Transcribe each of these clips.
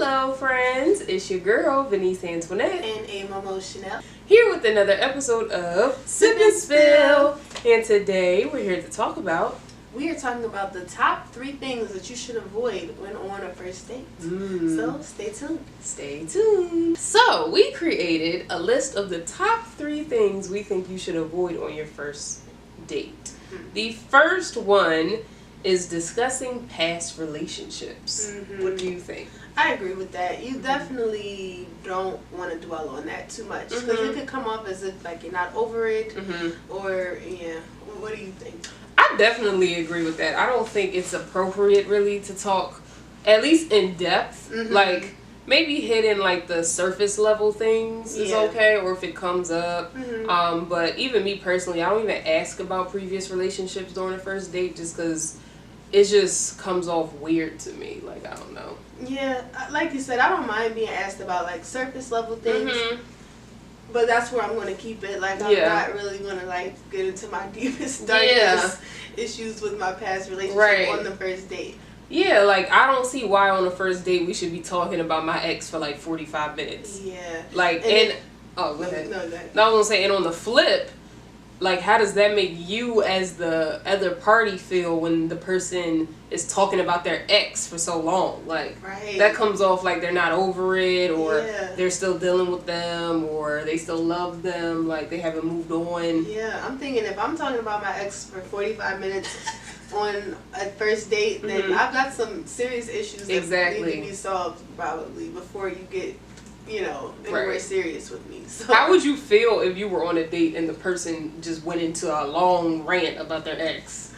Hello, friends. It's your girl, Venice Antoinette. And A Momo Chanel. Here with another episode of Sip and Spill. And today we're here to talk about... We are talking about the top 3 things that you should avoid when on a first date. So, stay tuned. Stay tuned. So, we created a list of the top 3 things we think you should avoid on your first date. The first one is discussing past relationships. What do you think? I agree with that. You definitely don't want to dwell on that too much. Because it could come off as if like you're not over it. Or, yeah. What do you think? I definitely agree with that. I don't think it's appropriate really to talk, at least in depth. Like, maybe hitting like the surface level things is okay, or if it comes up. But even me personally, I don't even ask about previous relationships during the first date just because it just comes off weird to me. Like, I don't know. Yeah, like you said, I don't mind being asked about like surface level things. But that's where I'm going to keep it. Like, I'm not really going to, like, get into my deepest, darkest issues with my past relationship on the first date. Yeah, like, I don't see why on the first date we should be talking about my ex for, like, 45 minutes. Yeah. Like, go ahead. No, go ahead. I was going to say, and on the flip, like, how does that make you as the other party feel when the person is talking about their ex for so long? Like, that comes off like they're not over it, or they're still dealing with them, or they still love them, like they haven't moved on. Yeah, I'm thinking if I'm talking about my ex for 45 minutes on a first date, then I've got some serious issues that need to be solved probably before you get, you know, anywhere serious with me. So how would you feel if you were on a date and the person just went into a long rant about their ex?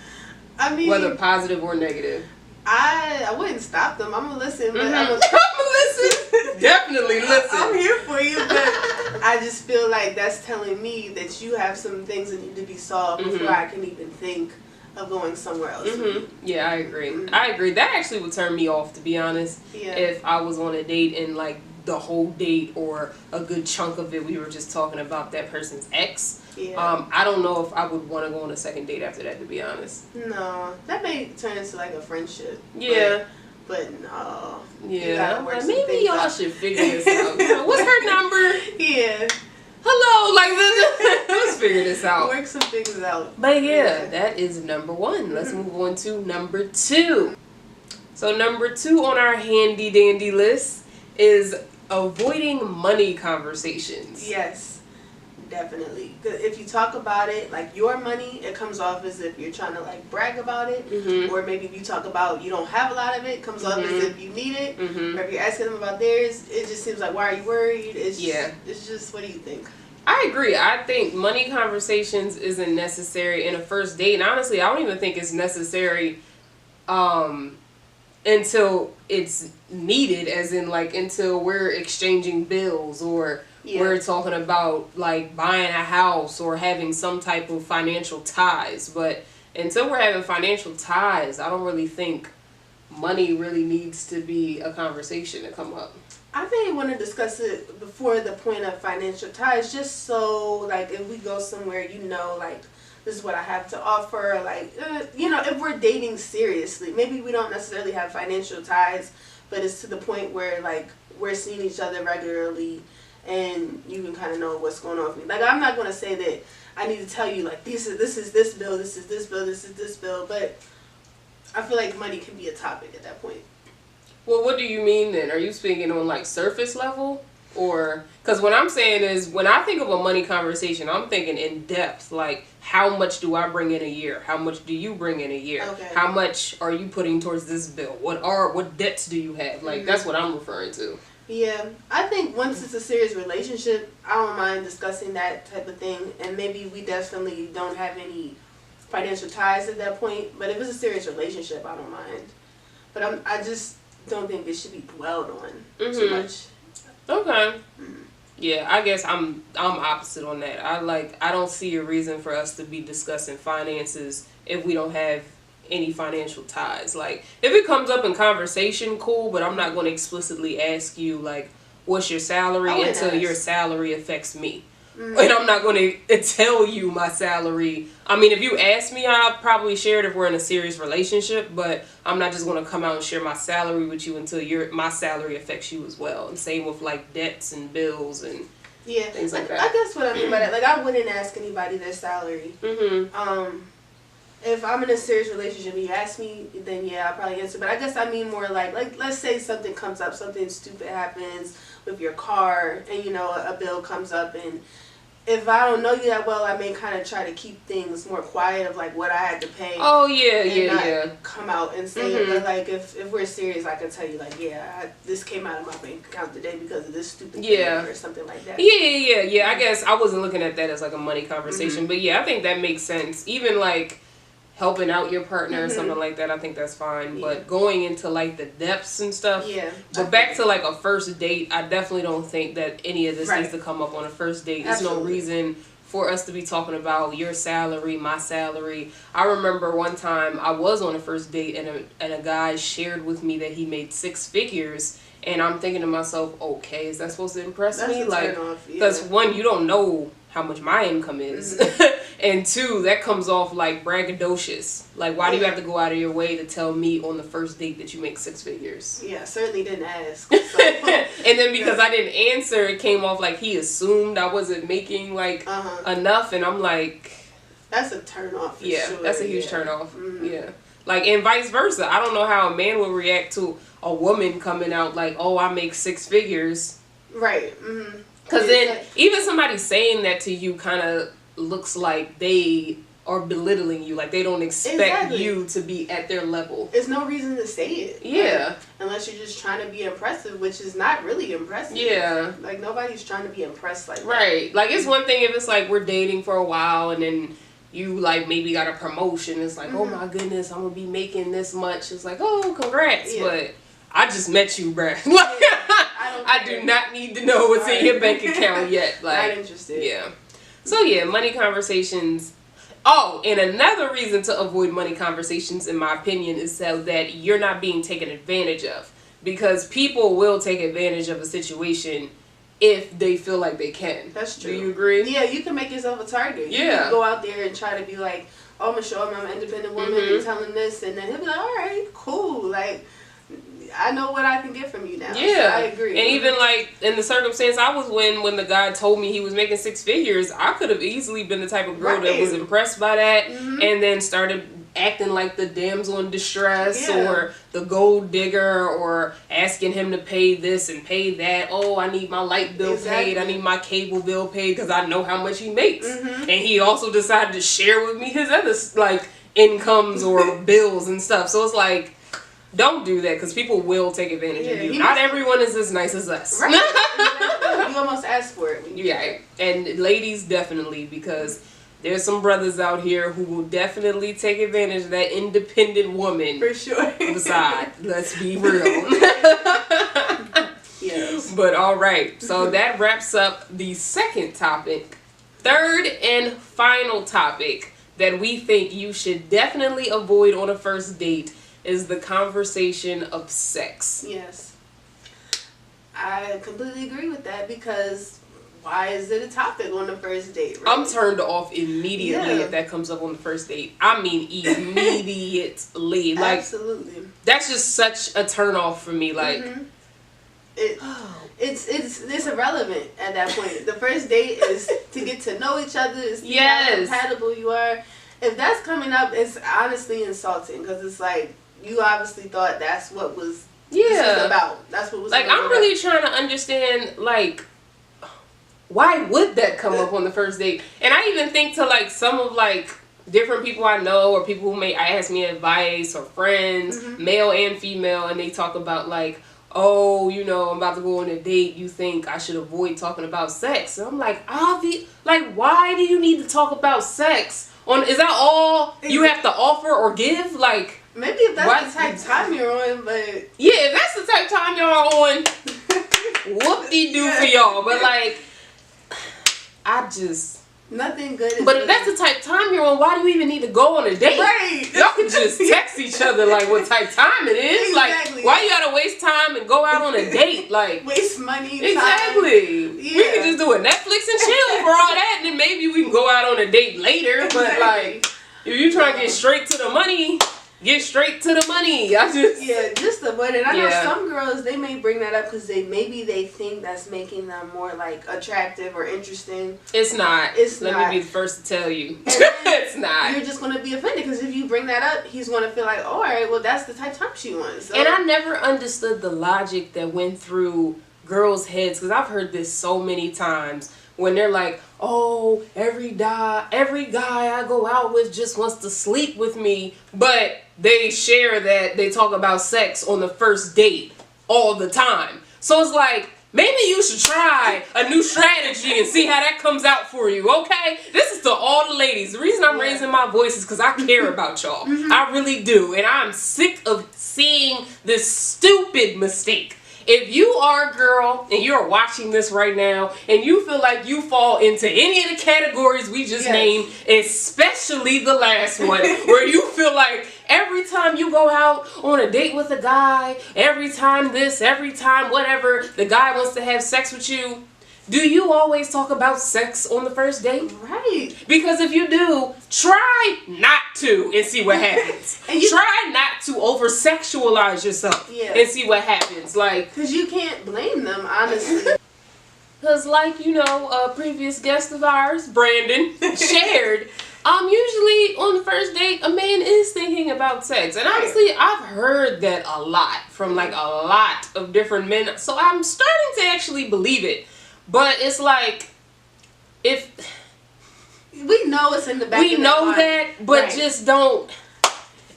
I mean, whether positive or negative. I wouldn't stop them. I'm gonna listen, but I'm gonna listen. Definitely listen. I'm here for you, but I just feel like that's telling me that you have some things that need to be solved before I can even think of going somewhere else. Yeah, I agree. I agree. That actually would turn me off, to be honest. If I was on a date and like the whole date or a good chunk of it we were just talking about that person's ex. I don't know if I would want to go on a second date after that, to be honest. No, that may turn into like a friendship. But no. Maybe y'all should figure this out. You know, what's her number? Hello, like let's figure this out. Work some things out. But that is number 1. Let's move on to number 2. So number 2 on our handy dandy list is avoiding money conversations. Yes, definitely. Because if you talk about it, like your money, it comes off as if you're trying to like brag about it. Or maybe if you talk about you don't have a lot of it, comes off as if you need it. Or if you're asking them about theirs, it just seems like, why are you worried? It's just, what do you think? I agree. I think money conversations isn't necessary in a first date. And honestly, I don't even think it's necessary until it's needed, as in like until we're exchanging bills or we're talking about like buying a house or having some type of financial ties. But until we're having financial ties, I don't really think money really needs to be a conversation to come up. I may want to discuss it before the point of financial ties, just so like if we go somewhere, you know, like this is what I have to offer, like, you know, if we're dating seriously, maybe we don't necessarily have financial ties, but it's to the point where, like, we're seeing each other regularly, and you can kind of know what's going on with me. Like, I'm not going to say that I need to tell you, like, this is this bill, this is this bill, this is this bill, but I feel like money can be a topic at that point. Well, what do you mean then? Are you speaking on, like, surface level? Or, because what I'm saying is, when I think of a money conversation, I'm thinking in depth, like, how much do I bring in a year? How much do you bring in a year? How much are you putting towards this bill? What debts do you have? Like, that's what I'm referring to. Yeah, I think once it's a serious relationship, I don't mind discussing that type of thing, and maybe we definitely don't have any financial ties at that point, but if it's a serious relationship, I don't mind. But I just don't think it should be dwelled on too much. Okay. Yeah, I guess I'm opposite on that. I don't see a reason for us to be discussing finances if we don't have any financial ties. Like, if it comes up in conversation, cool, but I'm not going to explicitly ask you, like, what's your salary until your salary affects me. and I'm not going to tell you my salary. I mean, if you ask me, I'll probably share it if we're in a serious relationship, but I'm not just going to come out and share my salary with you until my salary affects you as well. And same with like debts and bills and things like that. I guess what I mean by that, like, I wouldn't ask anybody their salary. If I'm in a serious relationship and you ask me, then yeah, I'll probably answer. But I guess I mean more like let's say something comes up, something stupid happens with your car, and you know a bill comes up, and if I don't know you that well, I may kind of try to keep things more quiet of like what I had to pay. Oh yeah. Come out and say it. But like if we're serious, I can tell you like this came out of my bank account today because of this stupid thing or something like that. Yeah. I guess I wasn't looking at that as like a money conversation, but yeah, I think that makes sense. Even like helping out your partner or something like that, I think that's fine. But going into like the depths and stuff. Yeah. But back to like a first date, I definitely don't think that any of this needs to come up on a first date. There's no reason for us to be talking about your salary, my salary. I remember one time I was on a first date and a guy shared with me that he made 6 figures. And I'm thinking to myself, okay, is that supposed to impress me? Like, because one, you don't know how much my income is. And 2, that comes off like braggadocious. Like, why do you have to go out of your way to tell me on the first date that you make 6 figures? Yeah, I certainly didn't ask. So. And then because I didn't answer, it came off like he assumed I wasn't making like enough. And I'm like, that's a turn off. Sure. That's a huge turn off. Yeah. Like, and vice versa. I don't know how a man will react to a woman coming out like, oh, I make 6 figures. Right. Because then even somebody saying that to you kind of looks like they are belittling you. Like, they don't expect you to be at their level. There's no reason to say it. Yeah. Like, unless you're just trying to be impressive, which is not really impressive. Yeah. Like, nobody's trying to be impressed like that. Right. Like, it's one thing if it's like we're dating for a while and then you like maybe got a promotion. It's like, oh my goodness, I'm going to be making this much. It's like, oh, congrats. Yeah. But I just met you, bruh. Like, I do not need to know what's in your bank account yet. Like, not interested. Yeah. So yeah, money conversations. Oh, and another reason to avoid money conversations, in my opinion, is so that you're not being taken advantage of. Because people will take advantage of a situation if they feel like they can. That's true. Do you agree? Yeah, you can make yourself a target. You can go out there and try to be like, oh, I'm going to show him I'm an independent woman and tell him this. And then he'll be like, all right, cool. Like, I know what I can get from you now. Yeah, so I agree. And even like in the circumstance I was when the guy told me he was making 6 figures, I could have easily been the type of girl that was impressed by that and then started acting like the damsel in distress or the gold digger or asking him to pay this and pay that. Oh, I need my light bill paid. I need my cable bill paid because I know how much he makes. And he also decided to share with me his other like incomes or bills and stuff. So it's like, don't do that because people will take advantage of you. Not everyone is as nice as us. Right. You almost asked for it. When you and ladies definitely, because there's some brothers out here who will definitely take advantage of that independent woman. For sure. Beside, let's be real. Yes. But all right, so that wraps up the second topic. Third and final topic that we think you should definitely avoid on a first date is the conversation of sex. Yes. I completely agree with that because why is it a topic on the first date, right? I'm turned off immediately if that comes up on the first date. I mean immediately. Like, absolutely. That's just such a turn off for me. Like it's irrelevant at that point. The first date is to get to know each other, to see how compatible you are. If that's coming up, it's honestly insulting because it's like, you obviously thought that's what was this was about. That's what was like. I'm really trying to understand, like, why would that come up on the first date? And I even think to like some of like different people I know or people who may ask me advice or friends, male and female, and they talk about like, oh, you know, I'm about to go on a date. You think I should avoid talking about sex? And I'm like, like, why do you need to talk about sex? Is that all you have to offer or give? Like, maybe if that's the type of time you're on, but yeah, if that's the type of time y'all on, whoop-de-doo for y'all. But like, Nothing good is But good. if that's the type of time you're on, why do you even need to go on a date? Right. Y'all can just text each other like what type of time it is. Exactly. Like, why you gotta waste time and go out on a date? Like, waste money. Time. exactly. Yeah. We can just do a Netflix and chill for all that, and then maybe we can go out on a date later. But Exactly. like, if you try to get straight to the money, get straight to the money. Just avoid it. I know Yeah. some girls, they may bring that up because maybe they think that's making them more like attractive or interesting. It's not. It's Let not. me be the first to tell you. And then It's not. You're just gonna be offended because if you bring that up, he's gonna feel like, all right, well, that's the type of time she wants. So, And I never understood the logic that went through girls' heads, because I've heard this so many times when they're like, oh, every guy I go out with just wants to sleep with me, but they share that they talk about sex on the first date all the time. So it's like, maybe you should try a new strategy and see how that comes out for you, okay? This is to all the ladies. The reason I'm raising my voice is because I care about y'all. I really do. And I'm sick of seeing this stupid mistake. If you are a girl and you're watching this right now and you feel like you fall into any of the categories we just named, especially the last one, where you feel like every time you go out on a date with a guy, every time this, every time whatever, the guy wants to have sex with you, do you always talk about sex on the first date? Right. Because if you do, try not to and see what happens. And you try not to over-sexualize yourself and see what happens. Like, because you can't blame them, honestly. because like, you know, a previous guest of ours, Brandon, shared, usually on the first date, a man is thinking about sex. And honestly, I've heard that a lot from like a lot of different men. So I'm starting to actually believe it. But it's like, if we know it's in the back. we of know mind. that, but just don't.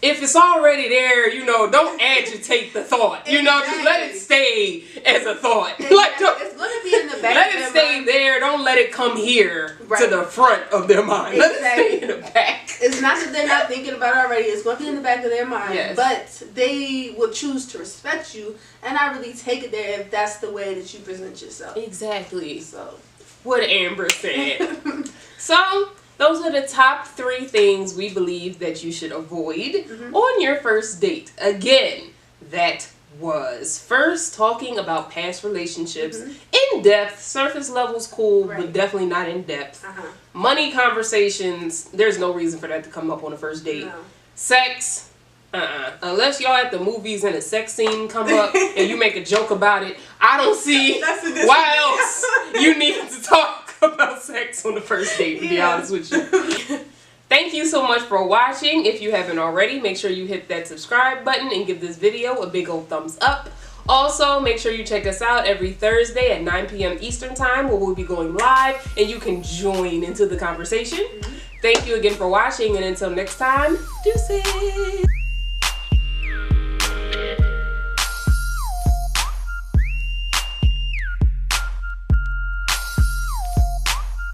If it's already there, you know, don't agitate the thought. You know, just let it stay as a thought. Like, It's gonna be in the back. let of it their stay mind. there. Don't let it come here to the front of their mind. Let it stay in the back. It's not that they're not thinking about it already. It's going to be in the back of their mind. Yes. But they will choose to respect you and not really take it there if that's the way that you present yourself. Exactly. So, what Amber said. So, those are the top 3 things we believe that you should avoid on your first date. Again, that was first talking about past relationships. In depth, surface level's cool, but definitely not in depth. Money conversations, there's no reason for that to come up on a first date. No. Sex, unless y'all at the movies and a sex scene come up and you make a joke about it, I don't see why else you need to talk about sex on the first date, to be honest with you. Thank you so much for watching. If you haven't already, make sure you hit that subscribe button and give this video a big old thumbs up. Also, make sure you check us out every Thursday at 9 p.m. Eastern Time, where we'll be going live and you can join into the conversation. Thank you again for watching, and until next time, deuces!